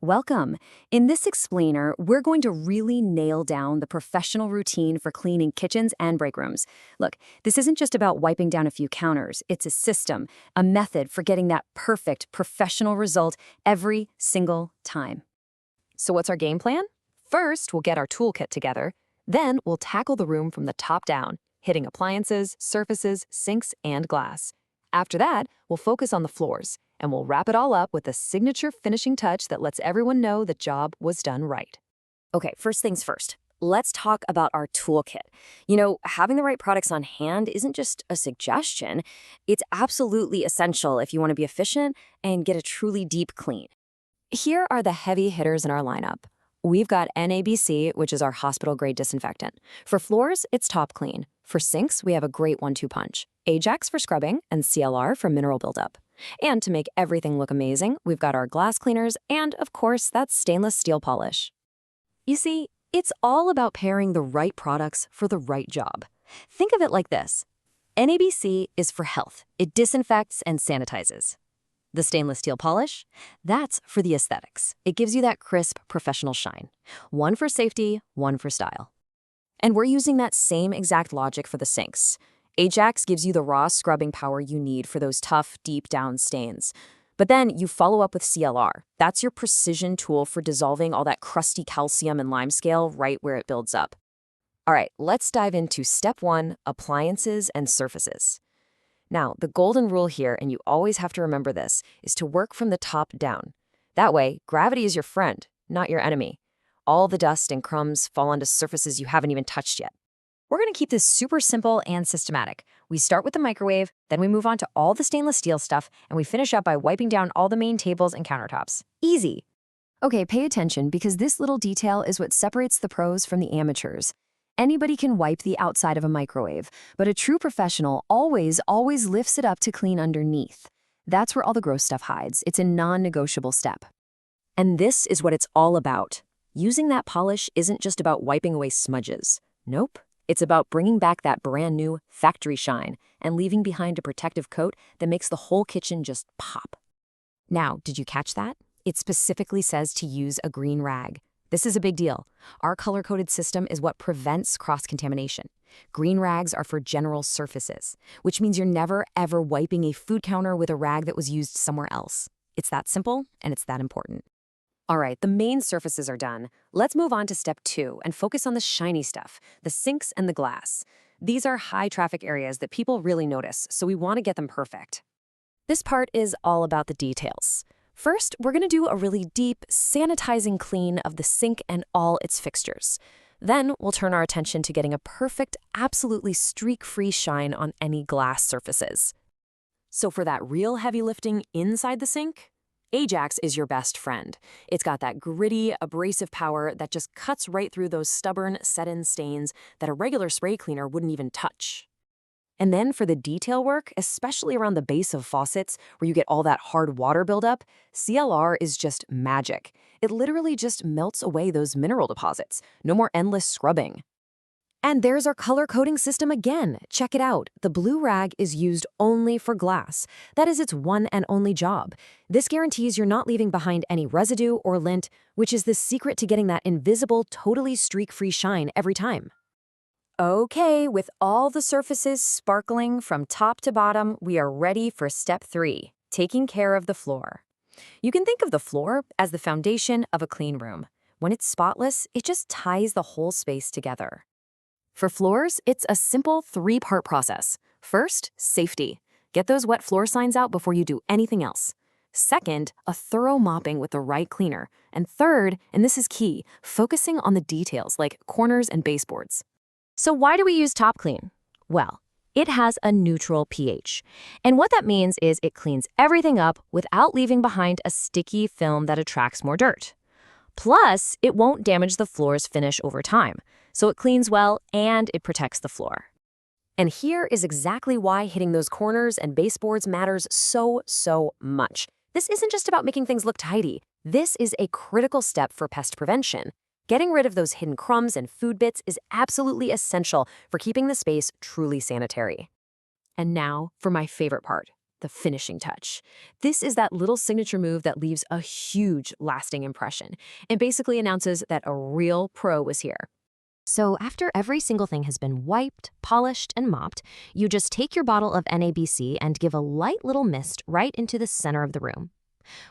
Welcome. In this explainer, we're going to really nail down the professional routine for cleaning kitchens and break rooms. Look, this isn't just about wiping down a few counters. It's a system, a method for getting that perfect professional result every single time. So what's our game plan? First, we'll get our toolkit together. Then we'll tackle the room from the top down, hitting appliances, surfaces, sinks, and glass. After that, we'll focus on the floors, and we'll wrap it all up with a signature finishing touch that lets everyone know the job was done right. Okay, first things first. Let's talk about our toolkit. Having the right products on hand isn't just a suggestion. It's absolutely essential if you want to be efficient and get a truly deep clean. Here are the heavy hitters in our lineup. We've got NABC, which is our hospital-grade disinfectant. For floors, it's Top Clean. For sinks, we have a great 1-2 punch. Ajax for scrubbing and CLR for mineral buildup. And to make everything look amazing, we've got our glass cleaners and, of course, that stainless steel polish. You see, it's all about pairing the right products for the right job. Think of it like this. NABC is for health. It disinfects and sanitizes. The stainless steel polish, that's for the aesthetics. It gives you that crisp, professional shine. One for safety, one for style. And we're using that same exact logic for the sinks. Ajax gives you the raw scrubbing power you need for those tough, deep down stains. But then you follow up with CLR. That's your precision tool for dissolving all that crusty calcium and limescale right where it builds up. All right, let's dive into step 1, appliances and surfaces. Now, the golden rule here, and you always have to remember this, is to work from the top down. That way, gravity is your friend, not your enemy. All the dust and crumbs fall onto surfaces you haven't even touched yet. We're going to keep this super simple and systematic. We start with the microwave, then we move on to all the stainless steel stuff, and we finish up by wiping down all the main tables and countertops. Easy. Okay, pay attention because this little detail is what separates the pros from the amateurs. Anybody can wipe the outside of a microwave, but a true professional always lifts it up to clean underneath. That's where all the gross stuff hides. It's a non-negotiable step. And this is what it's all about. Using that polish isn't just about wiping away smudges. Nope. It's about bringing back that brand new factory shine and leaving behind a protective coat that makes the whole kitchen just pop. Now, did you catch that? It specifically says to use a green rag. This is a big deal. Our color-coded system is what prevents cross-contamination. Green rags are for general surfaces, which means you're never, ever wiping a food counter with a rag that was used somewhere else. It's that simple, and it's that important. All right, the main surfaces are done. Let's move on to step 2 and focus on the shiny stuff, the sinks and the glass. These are high-traffic areas that people really notice, so we want to get them perfect. This part is all about the details. First, we're going to do a really deep, sanitizing clean of the sink and all its fixtures. Then, we'll turn our attention to getting a perfect, absolutely streak-free shine on any glass surfaces. So for that real heavy lifting inside the sink, Ajax is your best friend. It's got that gritty, abrasive power that just cuts right through those stubborn, set-in stains that a regular spray cleaner wouldn't even touch. And then for the detail work, especially around the base of faucets where you get all that hard water buildup, CLR is just magic. It literally just melts away those mineral deposits. No more endless scrubbing. And there's our color coding system again. Check it out. The blue rag is used only for glass. That is its one and only job. This guarantees you're not leaving behind any residue or lint, which is the secret to getting that invisible, totally streak-free shine every time. Okay, with all the surfaces sparkling from top to bottom, we are ready for step 3, taking care of the floor. You can think of the floor as the foundation of a clean room. When it's spotless, it just ties the whole space together. For floors, it's a simple 3-part process. First, safety. Get those wet floor signs out before you do anything else. Second, a thorough mopping with the right cleaner. And third, and this is key, focusing on the details like corners and baseboards. So why do we use Top Clean? Well, it has a neutral pH. And what that means is it cleans everything up without leaving behind a sticky film that attracts more dirt. Plus, it won't damage the floor's finish over time. So it cleans well and it protects the floor. And here is exactly why hitting those corners and baseboards matters so much. This isn't just about making things look tidy. This is a critical step for pest prevention. Getting rid of those hidden crumbs and food bits is absolutely essential for keeping the space truly sanitary. And now for my favorite part, the finishing touch. This is that little signature move that leaves a huge lasting impression and basically announces that a real pro was here. So after every single thing has been wiped, polished, and mopped, you just take your bottle of NABC and give a light little mist right into the center of the room.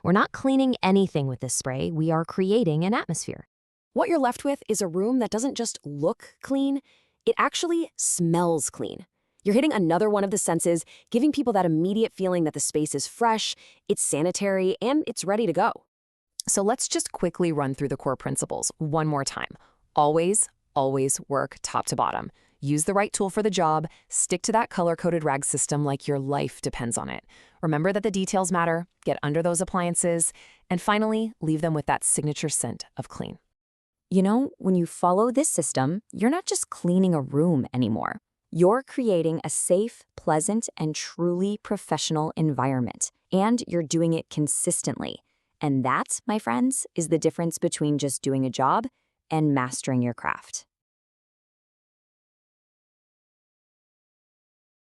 We're not cleaning anything with this spray, we are creating an atmosphere. What you're left with is a room that doesn't just look clean, it actually smells clean. You're hitting another one of the senses, giving people that immediate feeling that the space is fresh, it's sanitary, and it's ready to go. So let's just quickly run through the core principles one more time. Always work top to bottom. Use the right tool for the job, stick to that color-coded rag system like your life depends on it. Remember that the details matter, get under those appliances, and finally, leave them with that signature scent of clean. You know, when you follow this system, you're not just cleaning a room anymore. You're creating a safe, pleasant, and truly professional environment. And you're doing it consistently. And that, my friends, is the difference between just doing a job and mastering your craft.